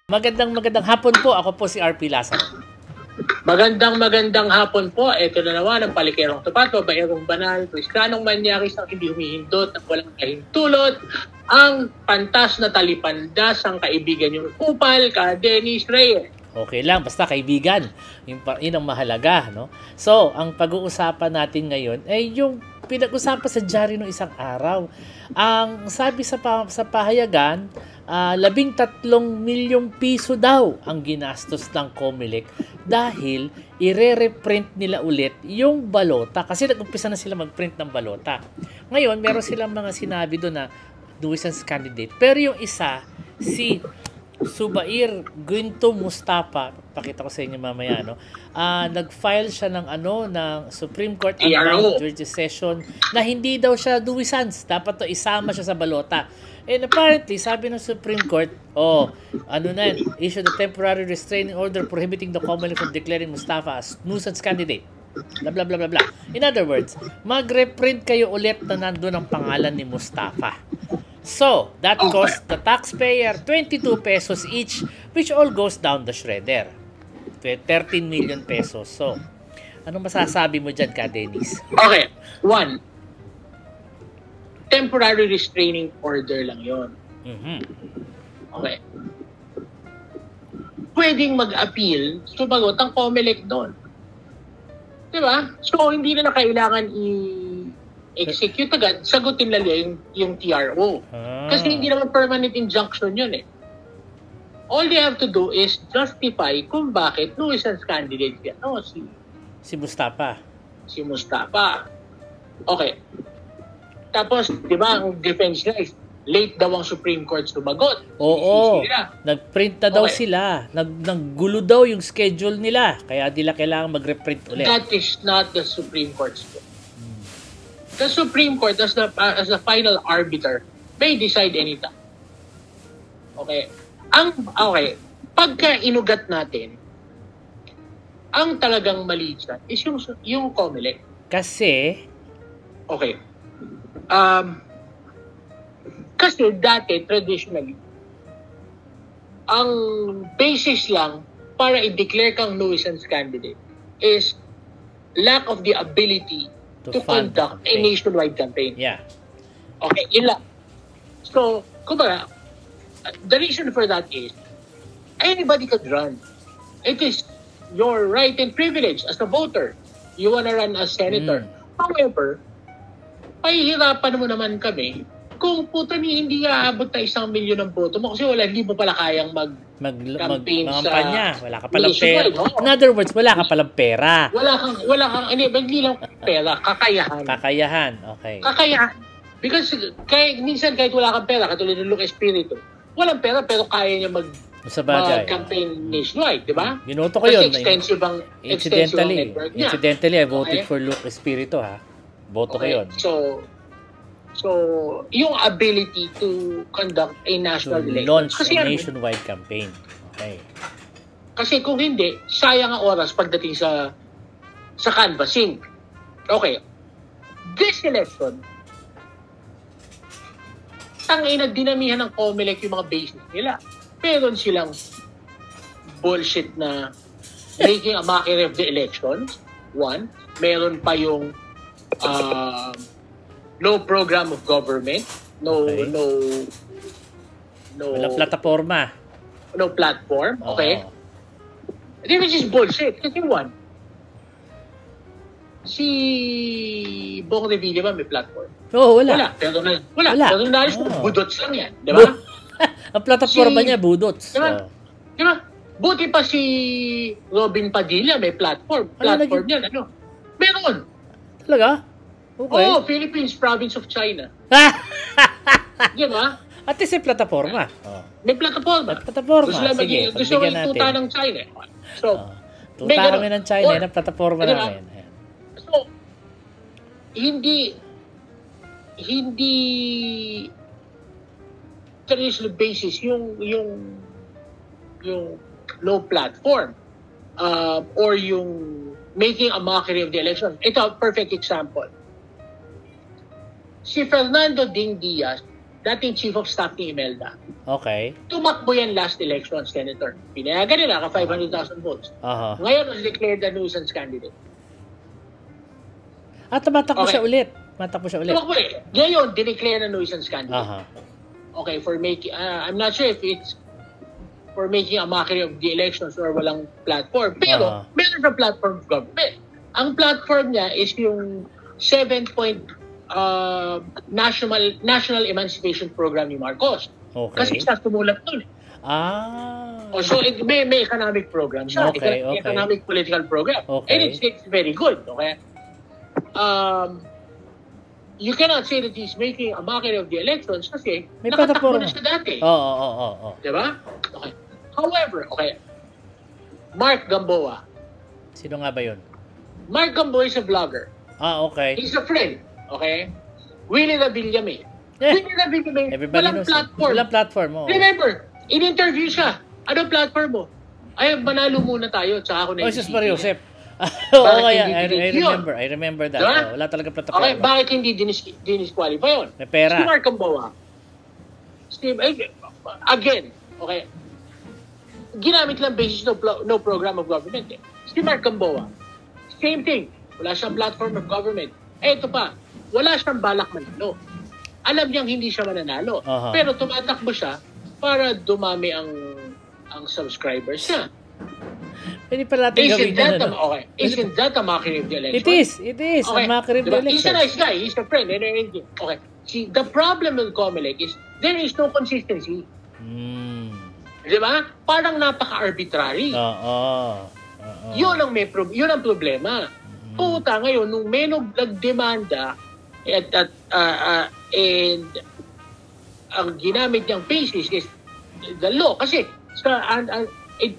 Magandang hapon po. Ako po si RP Lazaro. Magandang hapon po. Ito na naman ang palikerong tapat, babaerong banal, Kristiyanong manyakis ang hindi humihindot at walang kahintulot, ang pantas na talipandas ang kaibigan yung kupal, ka Dennis Reyes. Okay lang, basta kaibigan. Yun ang mahalaga, no? So, ang pag-uusapan natin ngayon ay yung pinag-usapan sa dyaryo ng isang araw. Ang sabi sa pahayagan, 13 milyong piso daw ang ginastos ng COMELEC dahil ire-reprint nila ulit yung balota kasi nag-umpisa na sila mag-print ng balota. Ngayon, meron silang mga sinabi doon na nuisance candidate. Pero yung isa, si Zubair Ginto Mustafa, pakita ko sa inyo mamaya, no? Nag-file siya ng Supreme Court Judicial Session na hindi daw siya nuisance, dapat to isama siya sa balota. And apparently, sabi ng Supreme Court, issued a temporary restraining order prohibiting the COMELEC from declaring Mustafa as nuisance candidate. Blah, blah, blah, blah, blah. In other words, mag-reprint kayo ulit na nandun ang pangalan ni Mustafa. So, that cost the taxpayer 22 pesos each, which all goes down the shredder. 13 million pesos. So, anong masasabi mo dyan ka, Dennis? Okay. One, temporary restraining order lang yon. Okay. Pwedeng mag-appeal, sumagot ang COMELEC doon. Diba? So, hindi na kailangan execute agad, sagutin lang yung TRO. Kasi hindi naman permanent injunction yun eh. All they have to do is justify kung bakit nuisance candidate yan. Si Mustafa. Si Mustafa. Okay. Tapos, di ba, ang defense niya is late daw ang Supreme Court sumagot. Oo. Nag-print na daw sila. Naggulo daw yung schedule nila. Kaya nila kailangan mag-reprint ulit. That is not the Supreme Court's fault. The Supreme Court, as the final arbiter, may decide anytime. Okay. Pagka inugat natin, ang talagang mali dyan is yung COMELEC. Kasi? Okay. Kasi dati, traditionally, ang basis lang para i-declare kang nuisance candidate is lack of the ability to conduct a nationwide campaign. Yeah. Okay, yun lang. So, kumbaga, the reason for that is, anybody could run. It is your right and privilege as a voter. You wanna run as senator. However, pahihirapan mo naman kami kung hindi aabot na 1 milyon ng boto mo kasi hindi mo pala kayang mag-campaign sa wala ka palang pera. In other words, wala ka palang pera. Wala kang, hindi lang pera, kakayahan. Okay. Kakayahan. Because minsan kahit wala kang pera, katulad ng Luke Espiritu, walang pera pero kaya niya mag-campaign nationwide, di ba? Binoto ko yun. Incidentally, I voted for Luke Espiritu, ha? Boto ko yun. So, yung ability to conduct a national election. Launch a nationwide campaign. Okay. Kasi kung hindi, sayang ang oras pagdating sa canvassing. Okay. This election, dinamihan ng COMELEC yung mga bases nila. Meron silang bullshit na making a mockery of the elections. One. Meron pa yung no program of government, no walang plataforma. No platform, okay? Which is bullshit. Kasi one, si Bong Revilla ba may platform? Wala. Pero nalis budots lang yan, di ba? Ang plataforma niya, budots. Di ba? Buti pa si Robin Padilla may platform. Platform niya, meron. Talaga? Okay. Philippines, province of China. Di ba? At least may plataforma. May plataforma. Sige, gusto pagbigyan natin. tuta ng China. So, tuta kami ng China, ng plataforma namin. So, hindi traditional basis yung low platform or yung making a mockery of the election. Ito, perfect example. Si Fernando Ding Diaz dating chief of staff ni Imelda. Okay. Tumakbo yan last election, Senator. Pinayagan nila ka 500,000 votes. Ngayon was declared a nuisance candidate. At tumatakbo siya ulit. Tumakbo eh. Ngayon, dineclare na nuisance candidate. Okay, for making, I'm not sure if it's for making a mockery of the elections or walang platform. Pero, meron na platform of government. Ang platform niya is yung 7-point National Emancipation Program ni Marcos. Okay. Kasi siya tumulat doon. So, may economic program siya. Okay. Economic political program. Okay. And it's very good. Okay? You cannot say that he's making a mockery of the elections kasi may nakatakbo na siya dati. Oo. Diba? Okay. However, okay, Mark Gamboa. Sino nga ba yun? Mark Gamboa is a vlogger. Okay. He's a friend. Okay? Willie Villame. Willie Villame, walang platform. Walang platform, Remember, in-interview siya. Anong platform mo? Ay, manalo muna tayo, tsaka ako na Jesus Maria Josep. I remember that. Diba? Wala talaga platform. Okay, bakit hindi dinisqualify yun? May pera. Si Mark Gamboa. Again, okay, ginamit lang basis no program of government. Si Mark Gamboa, same thing. Wala siyang platform of government. Ito pa, wala siyang balak manalo. Alam niyang hindi siya mananalo. Pero tumatakbo siya para dumami ang subscribers niya. Pwede pala natin gawin yun. Okay. Isn't that a mockery of the election? It is. Okay. A mockery of the election. He's a nice guy. He's a friend. Okay. See, the problem with Comelec is there is no consistency. Diba? Parang napaka-arbitrary. Yun ang problema. Puta, ngayon, nung may nagdemanda and ang ginamit niyang basis is the law. Kasi,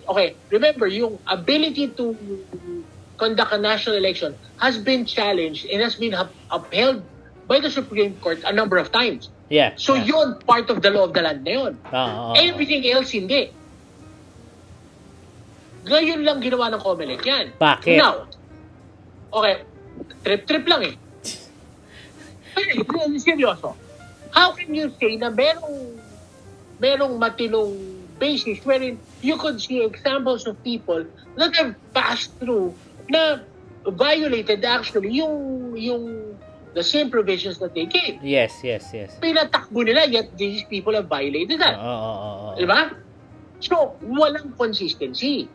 okay, remember, yung ability to conduct a national election has been challenged and has been upheld by the Supreme Court a number of times. Yeah. So yun, part of the law of the land na yun. Everything else, hindi. Ngayon lang ginawa ng Comelec yan. Bakit? Now, okay, trip lang eh. Pero, seryoso. How can you say na merong matinong basis wherein you could see examples of people that have passed through na violated actually yung the same provisions that they gave. Yes. Pinatakbo nila yet these people have violated that. Diba? So, walang consistency.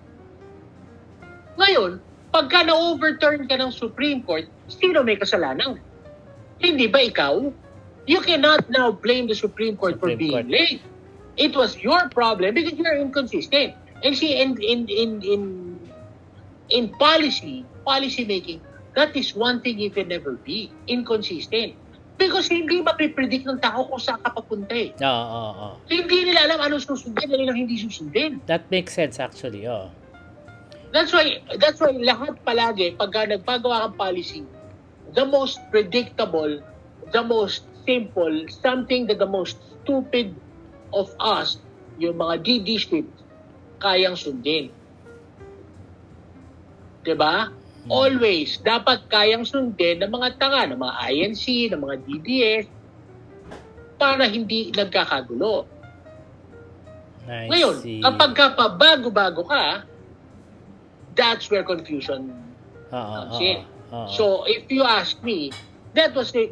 Ngayon, pagka na-overturn ka ng Supreme Court, sino may kasalanan? Hindi ba ikaw? You cannot now blame the Supreme Court for being late. It was your problem because you're inconsistent. And see, in policy making, that is one thing you can never be, inconsistent. Because hindi mapipredict ng tao kung saan ka papunta eh. Hindi nila alam anong susundin, anong hindi susundin. That makes sense actually, That's why lahat palagi, pagka nagpagawa kang policy, the most predictable, the most simple, something that the most stupid of us, yung mga DD kayang sundin. Diba? Always, dapat kayang sundin ng mga tanga, ng mga INC, ng mga DDS, para hindi nagkakagulo. Ngayon, kapag bago-bago ka, that's where confusion comes in. So, if you ask me, that was the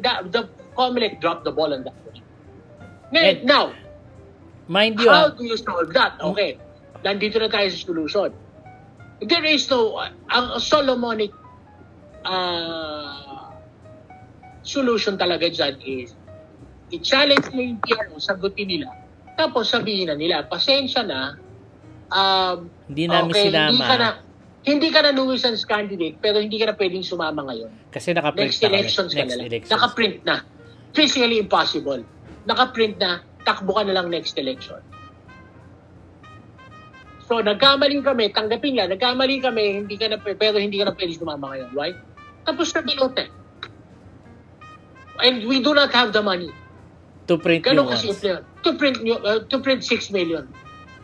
Comelec dropped the ball on that one. Now, mind you, how do you solve that? Okay, nandito na tayo sa solution. There is no, ang Solomonic solution talaga dyan is, i-challenge na yung PRO, sagutin nila, tapos sabihin na nila, pasensya na, hindi namin sinama. Hindi ka na nuisance candidate, pero hindi ka na pwedeng sumama ngayon. Kasi nakaprint next elections ka na lang. Nakaprint na. Physically impossible. Nakaprint na, takbo ka na lang next election. So, nagkamali kami, tanggapin lang, nagkamali kami, pero hindi ka na pwedeng sumama ngayon, right? Tapos na bilote. And we do not have the money. To print new ones. To print 6 million.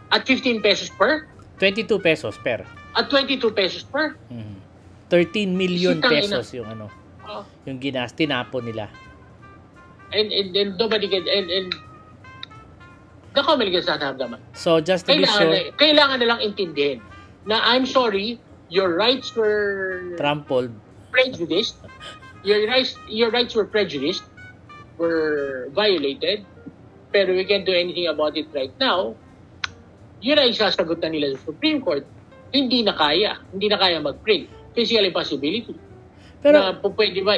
At 15 pesos per? 22 pesos per. At 22 pesos per? 13 million pesos yung yung tinapon nila. And nobody can, and The Comelec does not have the money. So, just to be sure, Kailangan nilang intindihin na I'm sorry, your rights were trampled. prejudiced. Your rights were prejudiced, were violated, pero we can't do anything about it right now. Yun ay isasagot na nila sa Supreme Court. Hindi na kaya mag-print. Physical impossibility. Pero na pwede ba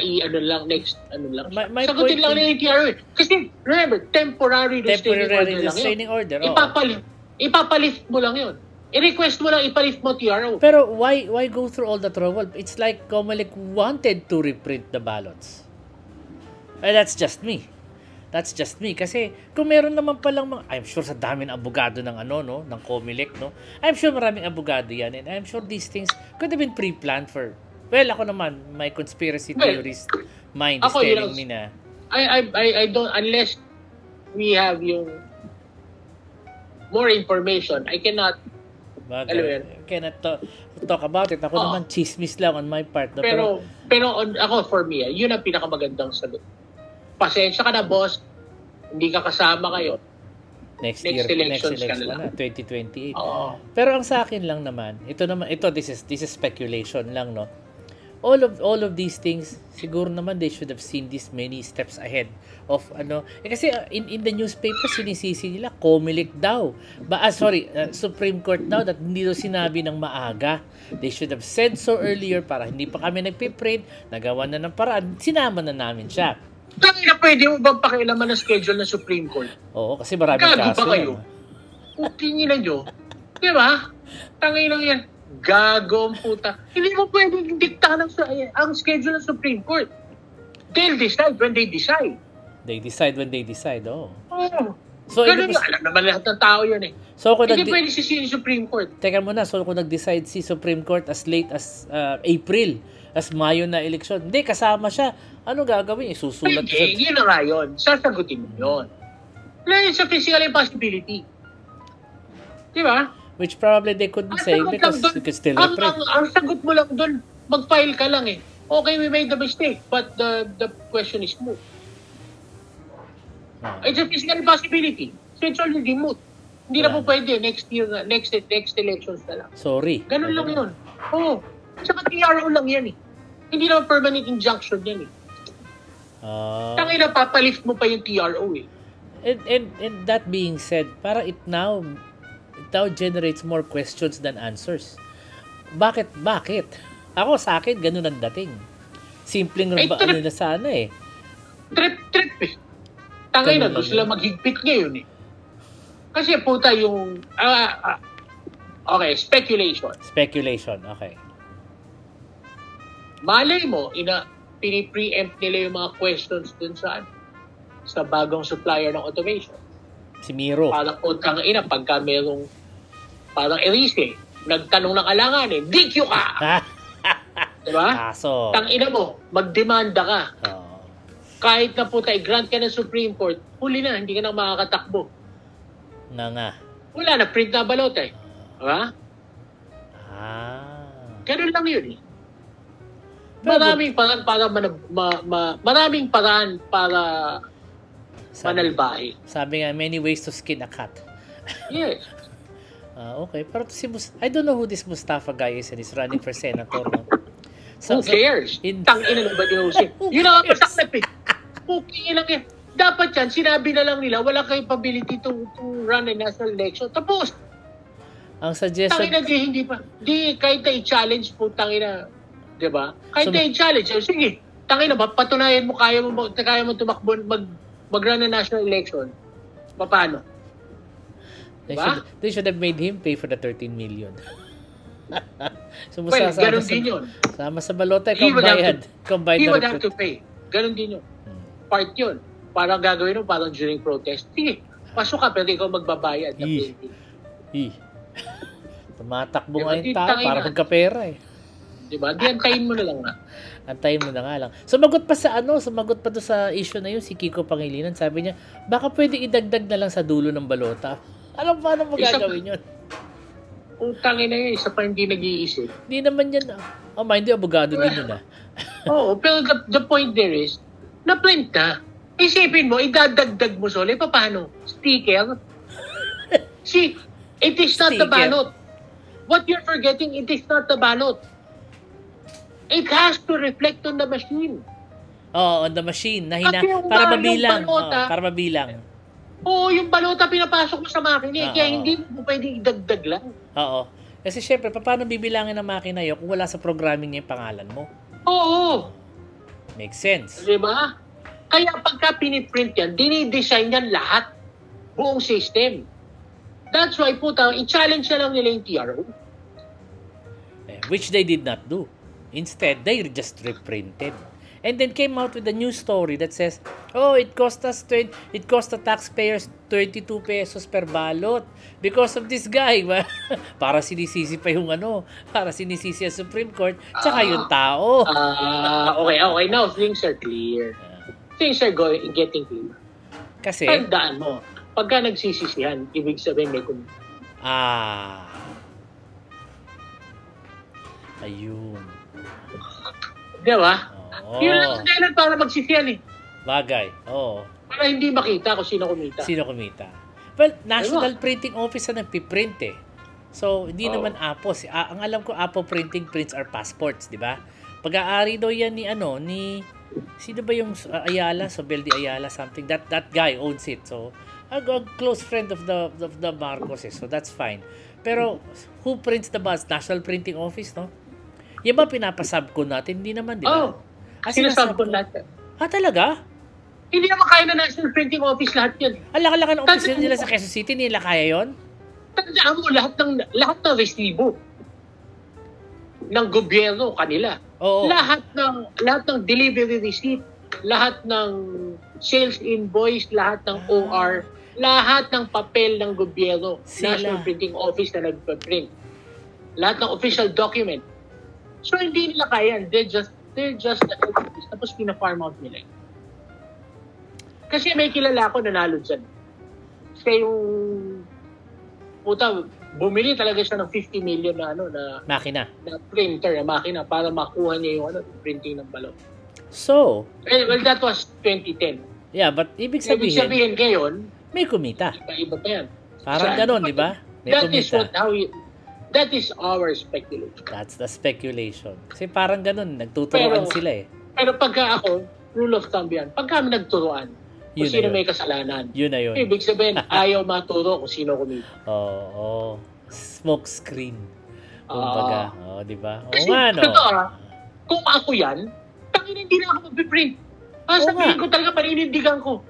next sagutin lang nila yung TRO. Kasi remember, temporary restraining order lang yun. Ipapalift mo lang yun. I-request mo lang, ipalift mo TRO. Pero why go through all the trouble? It's like Comelec wanted to reprint the ballots. That's just me. Kasi kung meron naman palang I'm sure sa dami ng abogado ng ng Comelec, no? I'm sure maraming abogado yan, and I'm sure these things could have been pre-planned for. Well, ako naman, my conspiracy theorist mind is telling me na I don't, unless we have yung more information, I cannot talk about it. Ako naman, chismis lang on my part. No? Pero ako, for me, yun ang pinakamagandang sagot. Pasensya ka na, boss. Hindi ka kasama kayo. Next elections ka na 2028. Pero ang sa akin lang naman, this is speculation lang, no? All of these things, siguro naman they should have seen this many steps ahead of kasi in the newspaper sinisisi nila Comelec daw. Supreme Court daw that hindi daw sinabi ng maaga. They should have said so earlier para hindi pa kami nagpiprint, nagawa na ng paraan, sinama na namin siya. Tangina, pwede mo bang pakialaman ng schedule ng Supreme Court? Oo, kasi maraming kaso. Gago ba kayo? Tingin na nyo. Di ba? Tangina yan. Gagong puta. Hindi mo pwedeng dikta ang schedule ng Supreme Court. They'll decide when they decide. They decide when they decide, Oo. So, alam naman lahat ng tao yun eh. So, hindi pwede sisihin yung Supreme Court. Teka muna, so kung nag-decide si Supreme Court as late as April, as Mayo na eleksyon, hindi, kasama siya. Ano gagawin? Isusulat siya. Yun na nga yun. Sasagutin mo yun. Wala yun sa physical impossibility. Di ba? Which probably they couldn't say because you could still reprint. Ang sagot mo lang doon, mag-file ka lang eh. Okay, we made the mistake, but the question is moot. It's a physical impossibility. So it's already moot. Hindi na po pwede. Next year, next elections na lang. Sorry. Ganun lang yun. Oo. Saka TRO lang yan eh. Hindi naman permanent injunction yan eh. Tangina, papalift mo pa yung TRO eh. And that being said, para it now generates more questions than answers. Bakit? Ako sa akin, ganun ang dating. Simpleng na sana eh. Trip eh. Tangay na, gusto sila maghigpit ngayon eh. Kasi puta yung... okay, speculation, okay. Malay mo, pini-preempt nila yung mga questions dun sa bagong supplier ng automation. Si Miro. Parang utang pagka merong parang Elise, nagtanong ng alanganin, DQ ka! Diba? Tangina mo, magdemanda ka. Kahit na puta, i-grant ka ng Supreme Court, huli na, hindi ka na makakatakbo. Nga. Wala na, print na balota eh. Diba? Ganun lang yun eh. Maraming paraan para manalbahi. Sabi nga, many ways to skin a cat. Yes. Okay, pero I don't know who this Mustafa guy is and he's running for senator. No? Who cares? Tangina ng ba dinusin? Yun ang masakit eh. Okay lang yan. Dapat yan, sinabi na lang nila, wala capability to run a national election. Tapos, ang suggestion... Tangina, hindi pa. Kahit na i-challenge po, tangina, di ba? Kahit na i-challenge, sige, tangina ba, patunayan mo, kaya mo tumakbo, mag-run a national election. Paano? Diba? They should have made him pay for the 13 million. Ganun din yun. Sama sa balota, combined. He would have to pay. Ganun din yun. Part yun. Parang gagawin mo, parang during protest. Sige, pasok ka, pero ikaw magbabayad. Tumatakbo nga yung tao para magkapera eh. Diba? Di, antayin mo na lang nga. Antayin mo na nga lang. Sumagot pa doon sa issue na yun, si Kiko Pangilinan. Sabi niya, baka pwede idagdag na lang sa dulo ng balota. Alam paano mo gagawin yun? Utangin na yun, isa pa hindi nag-iisip. Hindi naman yan. Hindi abogado din yun Oo, pero the point there is, na-print na. Isipin mo, idadagdag mo paano? Sticker? See, it is not the Sticker. ballot. What you're forgetting, it is not the ballot. It has to reflect on the machine. Oo, on the machine. Kasi yung Para yung mabilang. balota, Para mabilang. Oo, yung balota pinapasok mo sa makina. Kaya Oo. hindi mo pwedeng idagdag lang. Oo. Kasi syempre, paano bibilangin ng makina yun kung wala sa programming niya yung pangalan mo? Oo. Makes sense. Di ba? Kaya pagka piniprint yan, dinidesign yan lahat. Buong system. That's why i-challenge na lang nila yung TRO. Which they did not do. Instead, they just reprinted. And then came out with a new story that says, oh, it cost the taxpayers 22 pesos per ballot because of this guy. Para sinisisi pa yung para sinisisi ang Supreme Court, tsaka yung tao. Okay. Now things are clear. Things are getting clear. Kasi, tandaan mo, pagka nagsisisihan, ibig sabihin may ayun. Di ba? Oo. Yun lang ang dahilan para magsisihan eh. Bagay. Oo. Para hindi makita kung sino kumita. Sino kumita? Well, National Printing Office na nagpiprint eh. So, hindi naman APO. Ang alam ko, APO printing prints are passports, di ba? Pag-aari daw yan ni sino ba yung Ayala, Sobel de Ayala, something. That guy owns it. So, a close friend of the Marcoses. So, that's fine. Pero, who prints the bus? National Printing Office, no? Yan ba pinapasub ko natin? Hindi naman, di ba? Sinasub ko natin. Talaga? Hindi naman kaya na National Printing Office lahat yun. Ang laki-laki ng office nila sa Quezon City, nila kaya yon? Tandaan mo, lahat ng resibo ng gobyerno kanila. Oo. Lahat ng delivery receipt, lahat ng sales invoice, lahat ng OR, lahat ng papel ng gobyerno, National Printing Office na nagpa-print. Lahat ng official document. So hindi nila kaya, they're just tapos pina-farm out nila. Kasi may kilala ako nanalo dyan. Kasi yung bumili talaga siya ng 50 million na makina. Na printer, na makina para makuha niya yung printing ng balot. So, well, that was 2010. Yeah, but ibig sabihin ngayon, may kumita. Iba pa yan. Parang gano'n, di ba? May kumita. That is our speculation. That's the speculation. Kasi parang gano'n, nagtuturoan sila eh. Pero pagka ako, rule of thumb yan, pagka kami nagturoan, kung sino may kasalanan. Yun na yun. Ibig sabihin, ayaw maturo kung sino kumita. Oo. Smoke screen. Kumbaga. Di ba? Kasi, kung ako yan, tangin hindi na ako mag-print. Sabihin ko talaga, paninindigan ko.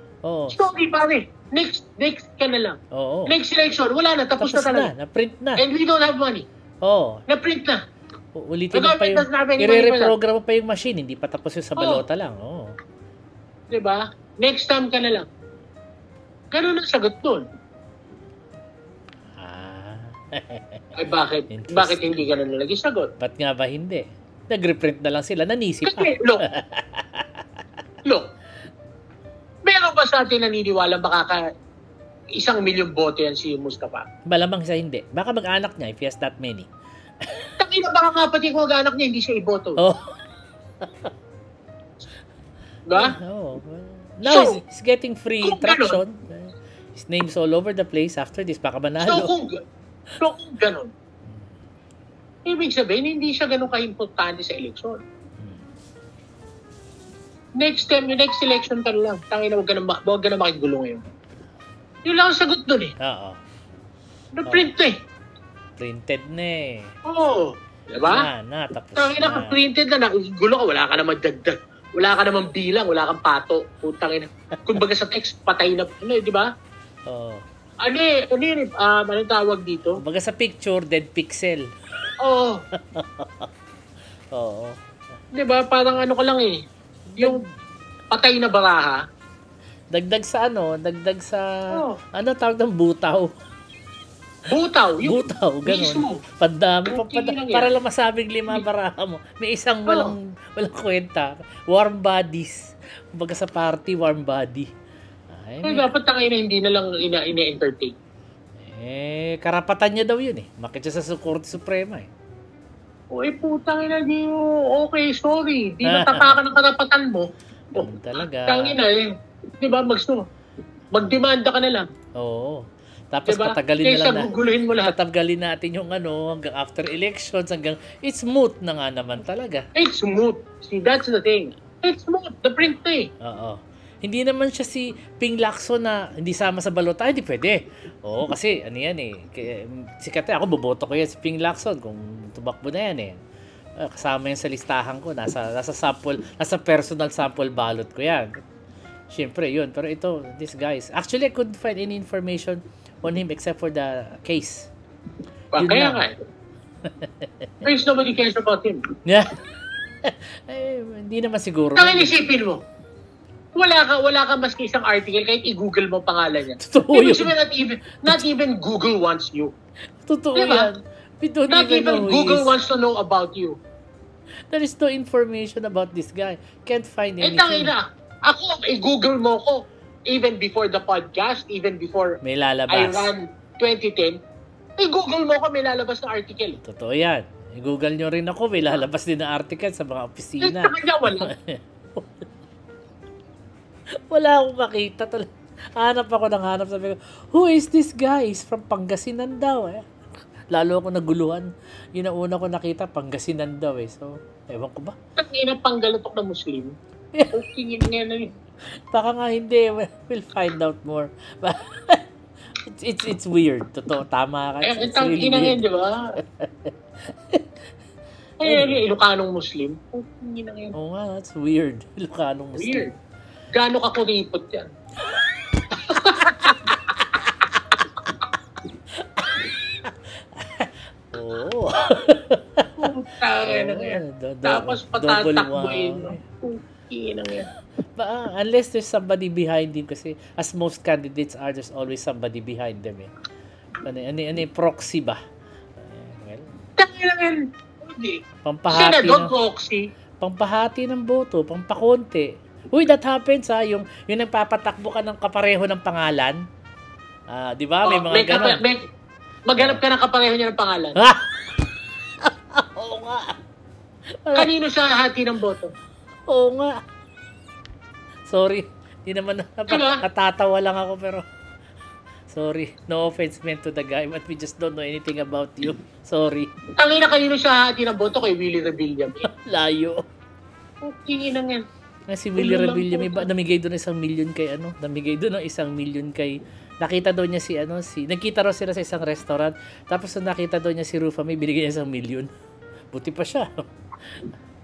Sorry pare, next ka na lang. Next election, wala na, tapos na talaga. Na-print na. And we don't have money. Na-print na. Ulitin mo pa yung, i-reprogram mo pa yung machine, hindi pa tapos yung sa balota lang. Diba? Next time ka na lang. Ganun ang sagot doon. Ay bakit hindi ka na nalagay sagot? Ba't nga ba hindi? Nag-reprint na lang sila, nanisip pa. Kasi, look, meron ba sa atin naniniwala baka 1 million boto yan si Mustafa? Malamang siya hindi. Baka mag-anak niya if he has that many. Tangina, baka nga pati kung mag-anak niya, hindi siya iboto. Diba? Now he's getting free traction. His name's all over the place after this. Baka manalo. So kung ganun, ibig sabihin, hindi siya ganun ka-importante sa eleksyon. Next election ka lang. Tangina, huwag ka na makigulo ngayon. Yun lang ang sagot doon eh. Na-print eh. Printed na eh. Oo. Diba? Tapos na. Printed na. Gulo ka, wala ka naman dagdag. Wala ka naman bilang, wala kang pato. Putangina. Kung baga sa text, patay na. Di ba? Oo. Anong tawag dito? Baga sa picture, dead pixel. Oo. Oo. Di ba? Parang ka lang eh. Yung patay na baraha. Dagdag sa tawag ng butaw. Butaw, ganun. Pandami para lang masabing 5 baraha mo. May isang walang kwenta. Warm bodies. Kumbaga sa party, warm body. Dapat hindi na lang ina-entertain. Karapatan niya daw yun eh. Makit siya sa Korte Suprema eh. Putang ina, okay, sorry. Di matapakan ng karapatan mo. Talaga. Tangina eh. Di ba, magdemanda ka na lang. Oo. Tapos Diba? patagalin na Kaysa lang na. guguluhin mo lahat. Patagalin natin yung hanggang after elections, hanggang it's moot na nga naman talaga. It's smooth. See, that's the thing. It's smooth. The print eh. Oo. Hindi naman siya si Ping Lacson na hindi sama sa balota. Hindi pwede. Oo, kasi ano yan eh. Sikat ako, boboto ko yan si Ping Lacson kung tumakbo na yan eh. Kasama yan sa listahan ko. Nasa personal sample ballot ko yan. Siyempre, yun. Pero ito, this guys. Actually, I couldn't find any information on him except for the case. Yun Kaya lang. nga. There's nobody cares about him. Yeah. Hindi naman siguro. Ang inisipin mo, wala ka maski isang article kahit i-google mo pangalan niya. Totoo Ibig yun. sabihin, not even Google wants you. Totoo Diba? yan. We don't Not even know even who he Google is. wants to know about you. There is no information about this guy. Can't find Eh, anything. tangina. Ako, i-google mo ko. Even before the podcast, even before May I lalabas. ran 2010, i-google mo ko, may lalabas na article. Totoo yan. I-google nyo rin ako. May lalabas din na article sa mga Eh, opisina. tangina, wala. Wala akong makita talaga. Hanap ako ng hanap. Sabi ko, who is this guy? He's from Pangasinan daw eh. Lalo ako naguluhan. Yun ang una ko nakita, Pangasinan daw eh. So, ewan ko ba? Tangina, panggalatok na Muslim. Okay, nga na yun. Baka nga hindi. We'll find out more. It's weird. Totoo, tama ka. Eh, It's really tangina weird. yan, di ba? Eh, Ilocanong Muslim. Okay, nga yan. Oo nga, that's weird. Ilocanong Muslim. Weird. Gaano ka kuripot yan? Oo. Tangina yan. Tapos patatakboyin mo. Okay, nga yan. Unless there's somebody behind him kasi as most candidates are, there's always somebody behind them eh. Ano proxy ba? Well, Tangina yan. Hindi. pampahati Senador ng, proxy. pampahati ng boto, pampakonti. Uy, that happens ha, yung nagpapatakbo ka ng kapareho ng pangalan. Di ba? May mga ganon. Maghanap ka ng kapareho niya ng pangalan. Ha? Oo nga. Kanino siya hati ng boto? Oo nga. Sorry. Di naman Diba? natatawa lang ako pero sorry. No offense meant to the guy but we just don't know anything about you. Sorry. Tangina, kanino siya hati ng boto? Kay Willie Revilla. Layo. Okay, nga yan. Si Willie Revilla may namigay doon 1 million kay namigay doon ng 1 million kay nakita daw niya nagkita raw sila sa isang restaurant tapos nung nakita daw niya si Rufa may binigay niya 1 million. Buti pa siya.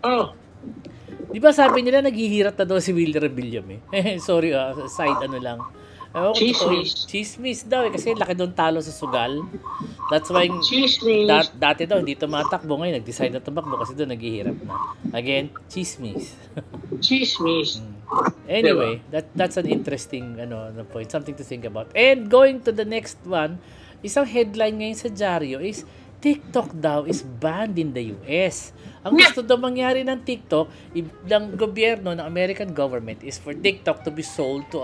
Oh. Di ba sabi nila naghihirat na daw si Willie Revilla eh. Sorry side lang. Chismis. Chismis daw kasi laki doon talo sa sugal. That's why Chismis. dati daw hindi tumatakbo ngayon nag-decide na tumakbo kasi doon naghihirap na. Again, chismis. Chismis. Anyway, that's an interesting point, something to think about. And going to the next one, isang headline ngayon sa dyaryo is TikTok daw is banned in the US. Ang gusto daw mangyari ng TikTok, ng gobyerno, ng American government is for TikTok to be sold to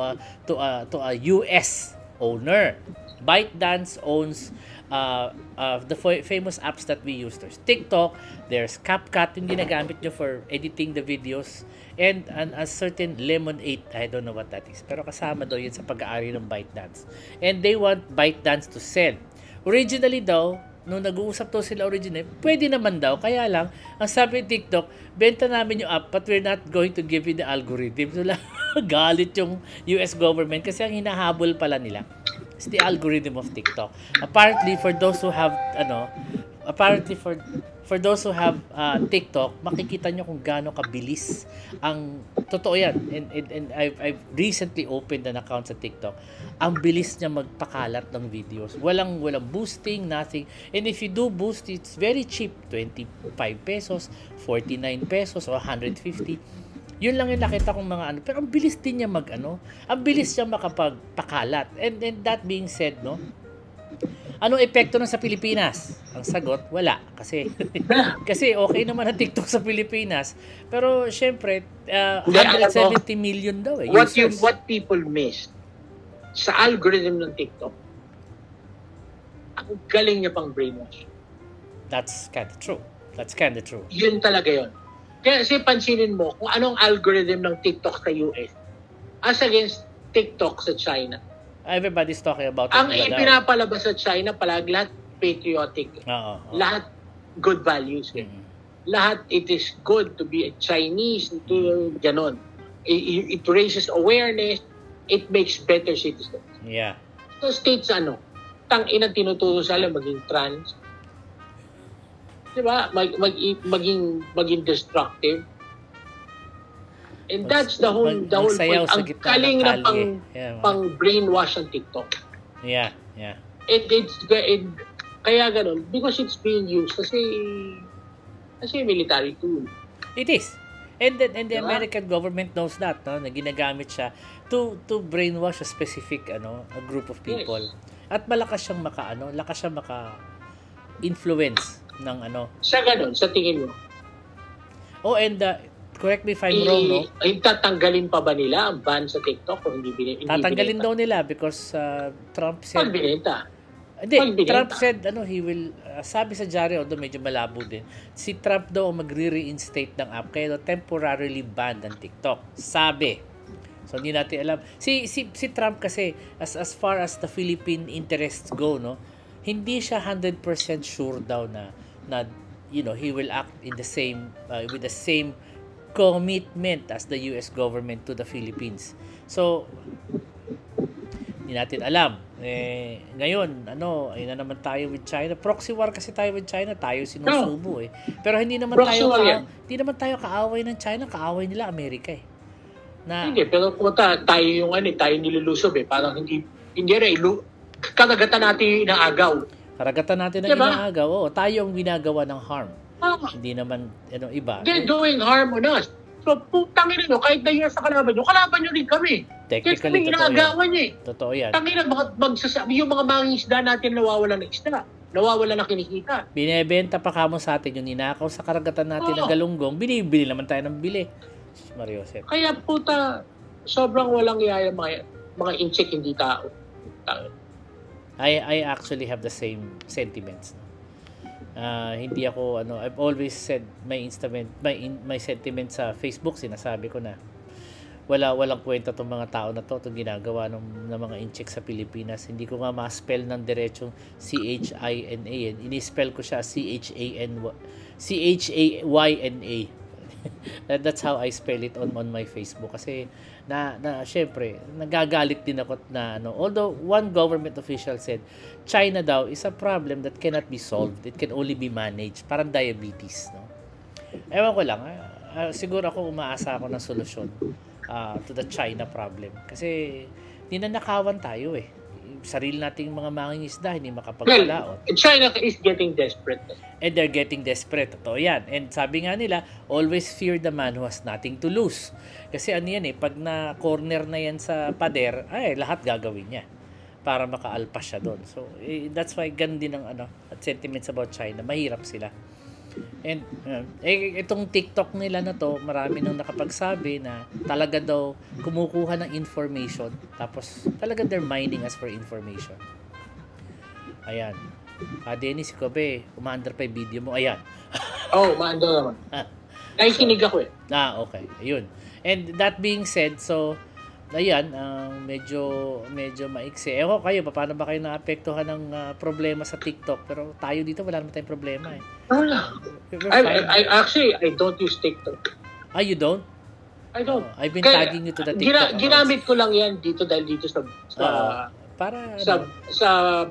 a US owner. ByteDance owns the famous apps that we use. There's TikTok, there's CapCut yung ginagamit nyo for editing the videos, and a certain Lemon8, I don't know what that is. Pero kasama daw yun sa pag-aari ng ByteDance. And they want ByteDance to sell. Originally daw, nung nag-uusap daw sila originally, pwede naman daw. Kaya lang, ang sabi ng TikTok, benta namin yung app but we're not going to give you the algorithm. So lang, galit yung US government kasi ang hinahabol pala nila is the algorithm of TikTok. Apparently, for those who have, for those who have TikTok, makikita nyo kung gaano kabilis ang, totoo yan, and I've recently opened an account sa TikTok. Ang bilis niya magpakalat ng videos. Walang boosting, nothing. And if you do boost, it's very cheap. 25 pesos, 49 pesos, o 150. Yun lang yung nakita kong mga Pero ang bilis din niya ang bilis niya makapagpakalat. And that being said, anong epekto nun sa Pilipinas? Ang sagot, wala. Kasi okay naman ang TikTok sa Pilipinas. Pero syempre, 170 million daw users. What people missed sa algorithm ng TikTok, ang galing niya pang brainwash. That's kind of true. Yun talaga yun. Kasi pansinin mo kung anong algorithm ng TikTok sa US as against TikTok sa China. Everybody's talking about it. Ang ipinapalabas sa China, palagi lahat patriotic. Oo. Lahat good values. Lahat it is good to be a Chinese, to ganon. It raises awareness, it makes better citizens. Yeah. So states tang-ina tinuturo sa maging trans. 'Di ba? Maging destructive. And that's the whole point. Ang kaling na pang brainwash ang TikTok. Yeah. Kaya ganun, because it's being used kasi military tool. It is. And the American government knows that, no, na ginagamit siya to brainwash a specific a group of people. Yes. At malakas siyang maka-influence ng Sa ganun, sa tingin mo. Oh, and correct me if I'm wrong, no? Tatanggalin pa ba nila ang ban sa TikTok o hindi tatanggalin daw nila because Trump said pagbinenta. Hindi, Trump said he will sabi sa diary, although medyo malabo din, si Trump daw ang magre-reinstate ng app kaya temporarily banned ang TikTok. Sabi. So hindi natin alam. Si Trump kasi as far as the Philippine interests go, no, hindi siya 100% sure daw na he will act in the same with the same commitment as the US government to the Philippines. So hindi natin alam. Ngayon, ayun na naman tayo with China. Proxy war kasi tayo with China, tayo sinusubo Pero hindi naman tayo kaaway ng China, kaaway nila Amerika Hindi, pero tayo yung tayo nilulusob Parang hindi karagatan natin yung inaagaw. Karagatan natin ang inaagaw. Oo, tayo ang ginagawa ng harm. Hindi naman iba. They're doing harm on us. So, tangin nyo, kahit na sa kalaban nyo rin kami. Technically, inaagawan niya Totoo yan. Tangin na, yung mga mangingisda natin nawawala ng isda. Nawawala na kinikita. Binebenta pa kamo sa atin yung ninakaw sa karagatan natin ng galunggong. Binibili naman tayo ng bili. Mariosep. Kaya sobrang walang yaya mga incheck, hindi tao. I actually have the same sentiments. Hindi ako I've always said my sentiments sa Facebook, sinasabi ko na walang kwenta tong mga tao na to, itong ginagawa ng mga incheck sa Pilipinas. Hindi ko nga ma-spell ng diretsong CHINA. Ini-spell ko siya CHAYNA. That's how I spell it on my Facebook kasi na syempre nagagalit din ako na although one government official said China daw is a problem that cannot be solved, it can only be managed, parang diabetes, no. Ewan ko lang, siguro ako umaasa ako ng solusyon to the China problem kasi ninanakawan tayo sarili nating mga mangingisda hindi makapagpalaot. China is getting desperate. And they're getting desperate. Totoo yan. And sabi nga nila, always fear the man who has nothing to lose. Kasi pag na-corner na yan sa pader, lahat gagawin niya para makaalpas siya doon. So, that's why ganun din ang at sentiments about China. Mahirap sila. And itong TikTok nila na to, marami nang nakapagsabi na talaga daw kumukuha ng information tapos talaga they're mining us for information. Ayan. Dennis, Kobe, umaandar pa yung video mo. Ayan. Umaandar naman. Nakikinig ako okay. Ayun. And that being said, so ayan, medyo maiksi. Ewan ko kayo, paano ba kayo naapektuhan ng problema sa TikTok? Pero tayo dito, wala naman tayong problema Wala. I don't use TikTok. You don't? I don't. I've been tagging you to the TikTok. Ginamit ko lang yan dahil dito sa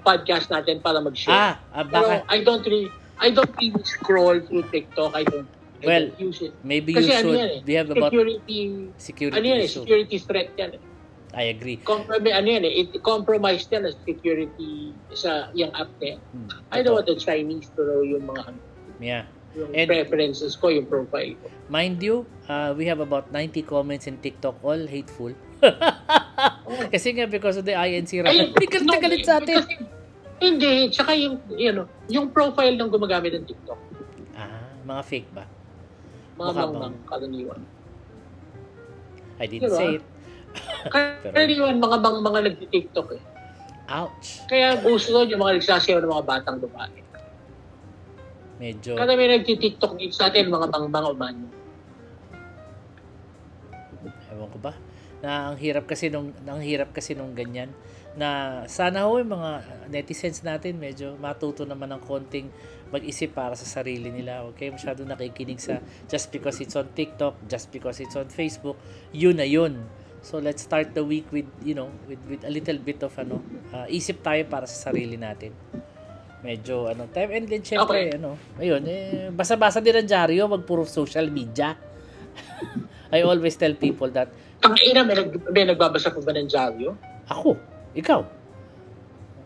podcast natin para mag-share. Pero I don't really scroll through TikTok. I don't use it. Maybe you should. We have about security threat yan. I agree. Compromise yan as security sa yung app na yan. I don't want the Chinese to know yung mga yung preferences ko, yung profile ko. Mind you, we have about 90 comments in TikTok, all hateful. Kasi nga because of the INC right. Galit sa atin. Hindi, tsaka yung profile ng gumagamit ng TikTok. Mga fake ba? Mga karaniwan. I didn't say it. Karaniwan, mga nagti-TikTok Ouch. Kaya gusto yung mga nagsasayaw ng mga batang babae. Medyo. Kada may nagti-TikTok dito sa atin, mga umanyo. Ewan ko ba? Ang hirap kasi nung ganyan na sana ho yung mga netizens natin medyo matuto naman ng konting mag-isip para sa sarili nila. Okay, masyado nakikinig sa just because it's on TikTok, just because it's on Facebook, yun na yun. So let's start the week with with a little bit of isip tayo para sa sarili natin. Medyo time, and then syempre ayun, basa-basa din ang dyaryo, wag puro social media. I always tell people that ang ina, may nagbabasa pa ba ng dyaryo? ako, ikaw.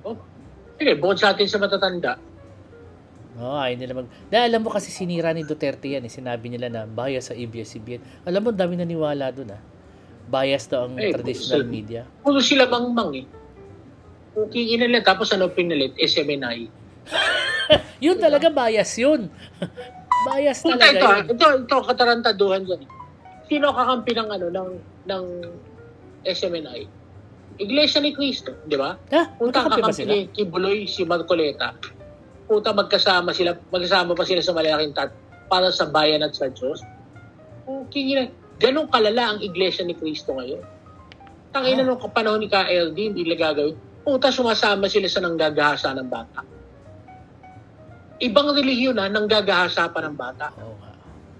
Oh. Sige, bukod sa atin sa matatanda. Ayun nila dahil alam mo kasi sinira ni Duterte yan, sinabi nila na bias sa ABS-CBN. Alam mo, dami naniwala doon bias daw ang traditional media. Puro sila mangmang Okay, inalit. Tapos pinalit? SMNI. Yun talaga, bias yun. Bias talaga yun. Ito, katarantaduhan dyan. Sino kakampi ng SMNI? Iglesia ni Cristo, di ba? Punta kakampi ni Kibuloy, si Marcoleta. Punta magkasama pa sila sa malalaking para sa bayan at sa Diyos. Okay, ganun kalala ang Iglesia ni Cristo ngayon. Tangina nung panahon ni KLD, hindi nila gagawin. Punta sumasama sila sa nanggagahasa ng bata. Ibang relihiyon nanggagahasa pa ng bata.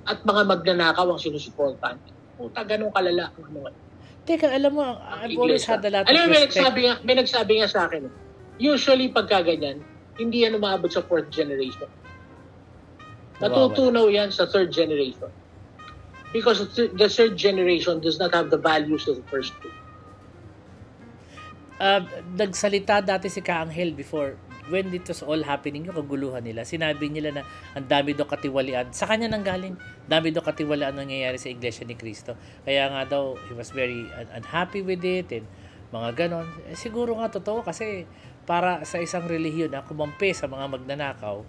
At mga magnanakaw ang sinusuportan. Puta, ganun kalala ang Teka, alam mo, I've always had a lot of respect. May nagsabi nga sa akin, usually pagka ganyan, hindi yan umaabot sa 4th generation. Natutunaw yan sa 3rd generation. Because the 3rd generation does not have the values of the first two. Nagsalita dati si Kaanghel before when it was all happening, yung kaguluhan nila, sinabi nila na ang dami daw katiwalian. Sa kanya nang galing, dami daw katiwalian nangyayari sa Iglesia ni Cristo. Kaya nga daw, he was very unhappy with it and mga ganon. Siguro nga totoo kasi para sa isang relihiyon na kumampi sa mga magnanakaw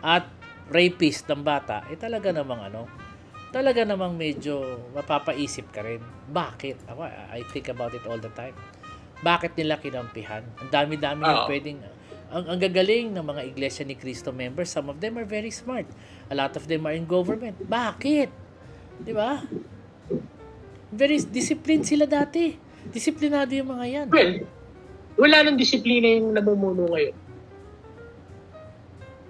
at rapist ng bata, talaga namang medyo mapapaisip ka rin. Bakit? I think about it all the time. Bakit nila kinampihan? Ang dami-dami na pwedeng ang gagaling ng mga Iglesia ni Cristo members. Some of them are very smart. A lot of them are in government. Bakit? Di ba? Very disciplined sila dati. Disiplinado yung mga yan. Well, wala nang disiplina yung namumuno ngayon.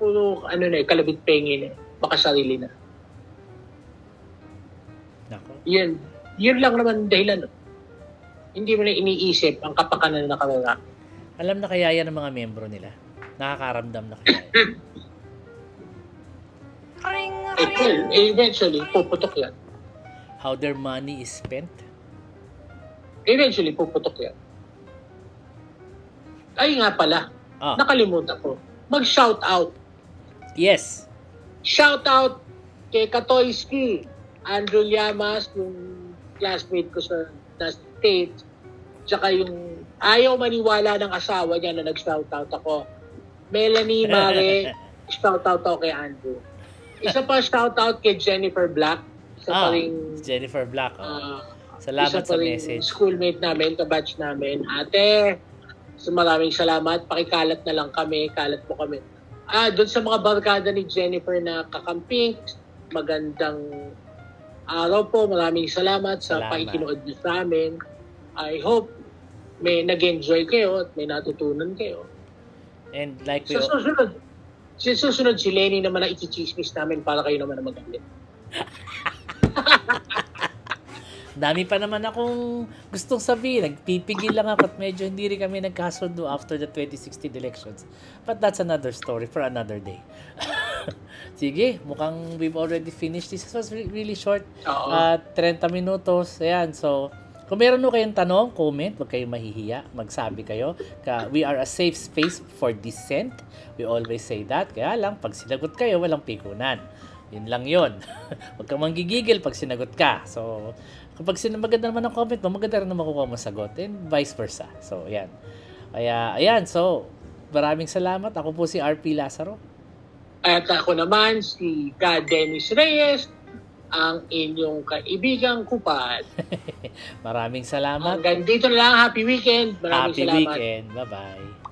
Puro kalabit pengin baka sarili na. Nako. Yun lang naman dahilan. Hindi mo na iniisip ang kapakanan na nakararami. Alam na kaya yan ng mga membro nila. Nakakaramdam na kaya yan. Eventually, puputok yan. How their money is spent? Eventually, puputok yan. Ay nga pala, nakalimutan ko. Mag-shout out. Yes. Shout out kay Katoyski, Andrew Llamas, yung classmate ko sa States, tsaka yung ayaw maniwala ng asawa niya na nag-shout out ako. Melanie Mare, shout out ako kay Andrew. Isa pa shout out kay Jennifer Black. Jennifer Black. Salamat sa message. Schoolmate namin, kabatch namin. Ate, maraming salamat. Pakikalat na lang kami. Kalat mo kami. Doon sa mga barkada ni Jennifer na kakamping, magandang araw po. Maraming salamat sa pakikinood niyo sa amin. I hope may nag-enjoy kayo at may natutunan kayo. And like susunod si Lenny naman na i-chismis namin para kayo naman na magalit. Dami pa naman akong gustong sabihin. Nagpipigil lang ako at medyo hindi rin kami nagkasundo after the 2016 elections. But that's another story for another day. Sige, mukhang we've already finished. This was really short. 30 minutos. Ayan, so kung meron nyo kayong tanong, comment, huwag kayong mahihiya, magsabi kayo. We are a safe space for dissent. We always say that. Kaya lang, pag sinagot kayo, walang pikunan. Yun lang yun. Huwag kang manggigigil pag sinagot ka. So, kapag maganda naman ang comment mo, maganda rin naman makukuha mo sagot. And vice versa. So, ayan. Ayan. So, maraming salamat. Ako po si RP Lazaro. At ako naman, si Ka Dennis Reyes, ang inyong kaibigang kupad. Maraming salamat. Hanggang dito na lang. Happy weekend. Maraming salamat. Happy weekend. Bye-bye.